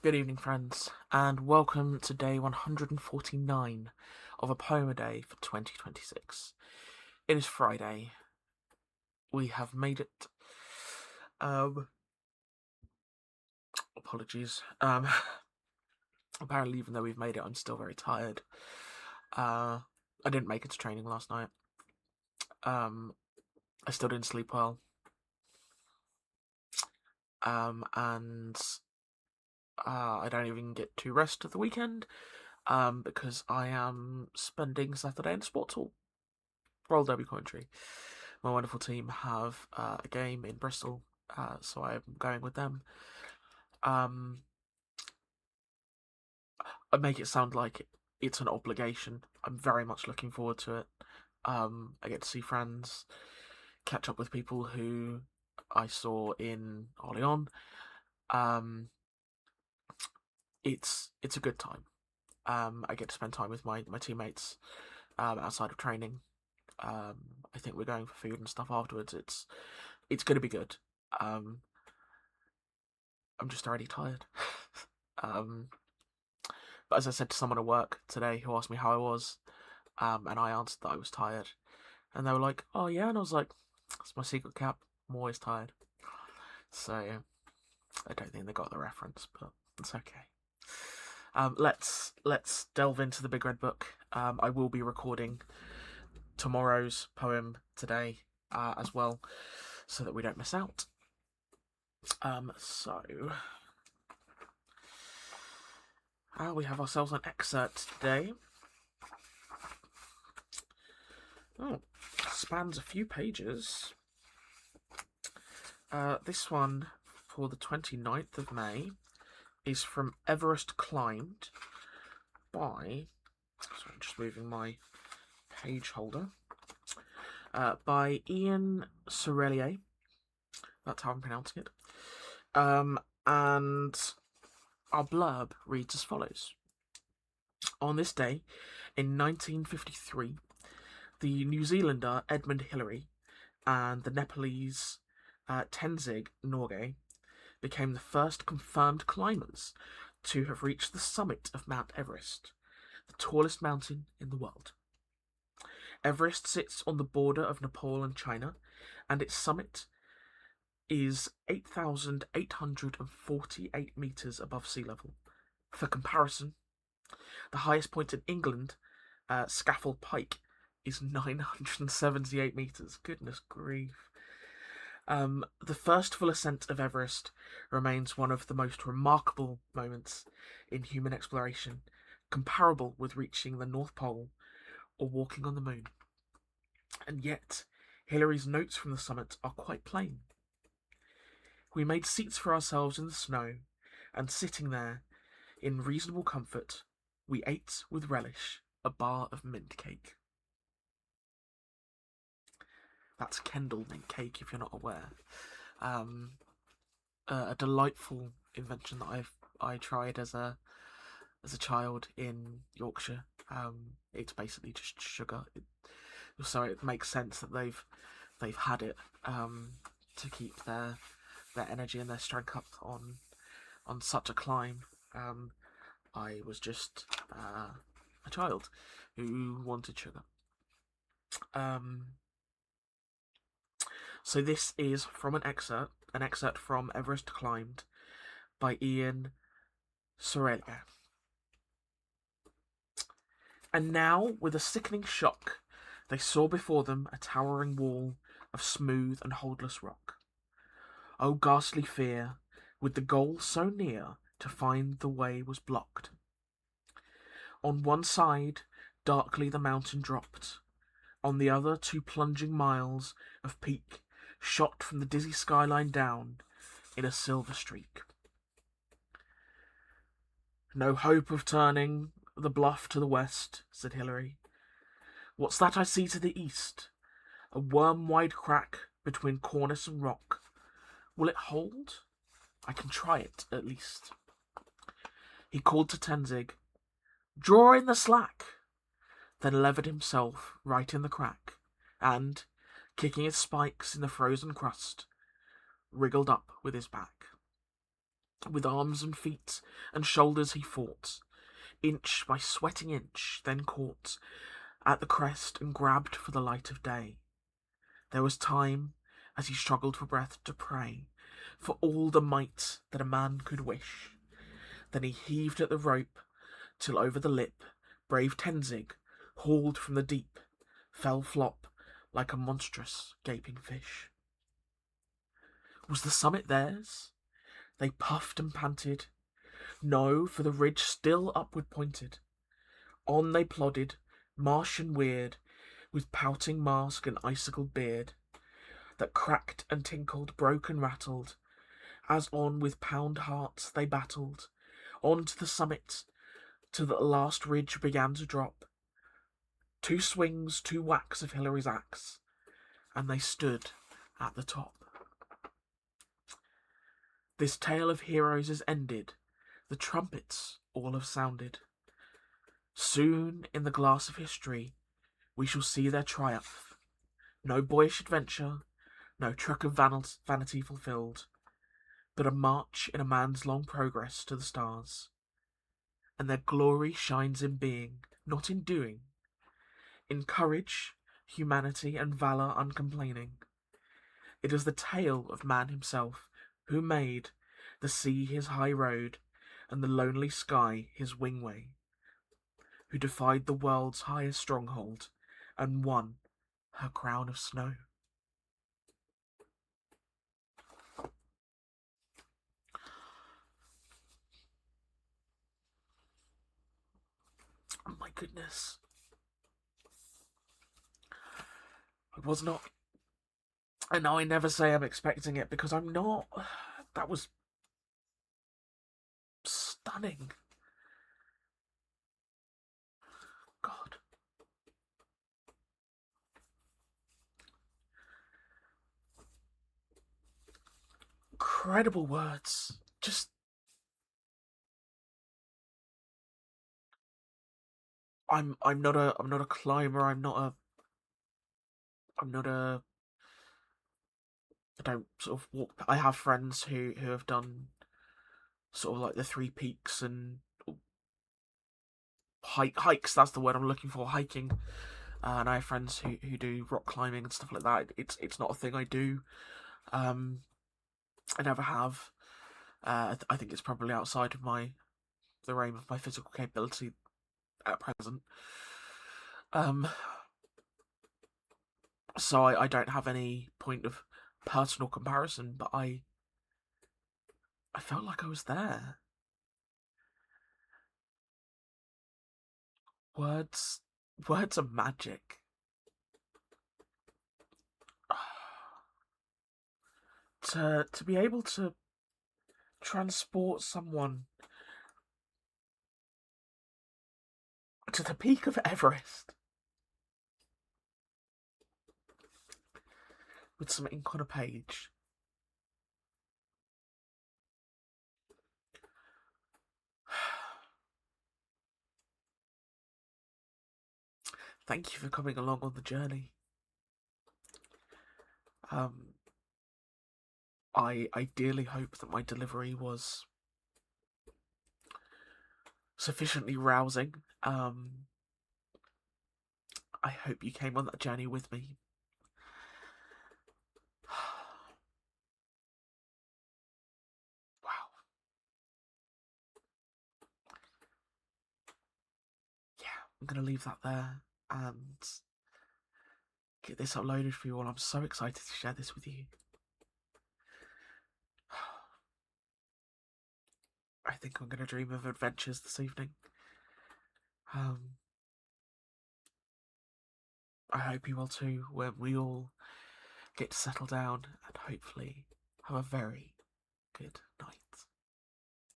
Good evening, friends, and welcome to day 149 of a poem a day for 2026. It is Friday. We have made it. Apologies. Apparently, even though we've made it, I'm still very tired. I didn't make it to training last night. I still didn't sleep well. And I don't even get to rest at the weekend. Because I am spending Saturday in sports hall. Royal Derby commentary. My wonderful team have a game in Bristol, so I'm going with them. I make it sound like it's an obligation. I'm very much looking forward to it. I get to see friends, catch up with people who I saw in Orléans. Um, it's a good time. I get to spend time with my teammates outside of training. I think we're going for food and stuff afterwards. It's going to be good. Um, I'm just already tired. um, but as I said to someone at work today who asked me how I was, and I answered that I was tired, and they were like, "Oh yeah," and I was like, "It's my secret cap. I'm always tired." So I don't think they got the reference, but it's okay. Let's delve into the Big Red Book. I will be recording tomorrow's poem today as well, so that we don't miss out. So we have ourselves an excerpt today. Oh, spans a few pages. This one, for the 29th of May, is from Everest Climbed by... Sorry, I'm just moving my page holder. By Ian Serraillier. That's how I'm pronouncing it. And our blurb reads as follows. On this day, in 1953, the New Zealander Edmund Hillary and the Nepalese Tenzing Norgay became the first confirmed climbers to have reached the summit of Mount Everest, the tallest mountain in the world. Everest sits on the border of Nepal and China, and its summit is 8,848 metres above sea level. For comparison, the highest point in England, Scafell Pike, is 978 metres. Goodness grief. The first full ascent of Everest remains one of the most remarkable moments in human exploration, comparable with reaching the North Pole or walking on the moon. And yet, Hillary's notes from the summit are quite plain. We made seats for ourselves in the snow, and sitting there, in reasonable comfort, we ate with relish a bar of mint cake. That's Kendall mint cake, if you're not aware. A delightful invention that I tried as a child in Yorkshire. It's basically just sugar, so it makes sense that they've had it to keep their energy and their strength up on such a climb. I was just a child who wanted sugar. So this is from an excerpt from Everest Climbed by Ian Serraillier. And now, with a sickening shock, they saw before them a towering wall of smooth and holdless rock. O ghastly fear, with the goal so near, to find the way was blocked. On one side, darkly the mountain dropped, on the other 2 plunging miles of peak shot from the dizzy skyline down in a silver streak. No hope of turning the bluff to the west, said Hillary. What's that I see to the east? A worm-wide crack between cornice and rock. Will it hold? I can try it, at least. He called to Tenzing, draw in the slack, then levered himself right in the crack, and, kicking his spikes in the frozen crust, wriggled up with his back. With arms and feet and shoulders he fought, inch by sweating inch, then caught at the crest and grabbed for the light of day. There was time, as he struggled for breath, to pray for all the might that a man could wish. Then he heaved at the rope till over the lip brave Tenzing, hauled from the deep, fell flop like a monstrous gaping fish. Was the summit theirs? They puffed and panted. No, for the ridge still upward pointed. On they plodded, Martian weird, with pouting mask and icicled beard, that cracked and tinkled, broke and rattled, as on with pound hearts they battled, on to the summit, till the last ridge began to drop. 2 swings, 2 whacks of Hilary's axe, and they stood at the top. This tale of heroes is ended, the trumpets all have sounded. Soon in the glass of history we shall see their triumph. No boyish adventure, no trick of vanity fulfilled, but a march in a man's long progress to the stars. And their glory shines in being, not in doing, in courage, humanity, and valour uncomplaining. It is the tale of man himself, who made the sea his high road, and the lonely sky his wingway, who defied the world's highest stronghold, and won her crown of snow. Oh my goodness. I was not. And now I never say I'm expecting it, because I'm not. That was stunning. God. Incredible words. Just. I'm not a climber. I'm not a. I don't sort of walk. I have friends who have done sort of like the 3 peaks and hikes. That's the word I'm looking for. Hiking. And I have friends who do rock climbing and stuff like that. It's not a thing I do. I never have. I think it's probably outside of the realm of my physical capability at present. So I don't have any point of personal comparison, but I felt like I was there. Words are magic. To be able to transport someone to the peak of Everest with some ink on a page. Thank you for coming along on the journey. I dearly hope that my delivery was sufficiently rousing. I hope you came on that journey with me. Wow. Yeah, I'm going to leave that there and get this uploaded for you all. I'm so excited to share this with you. I think I'm going to dream of adventures this evening. I hope you will too, when we all get to settle down and hopefully have a very good night.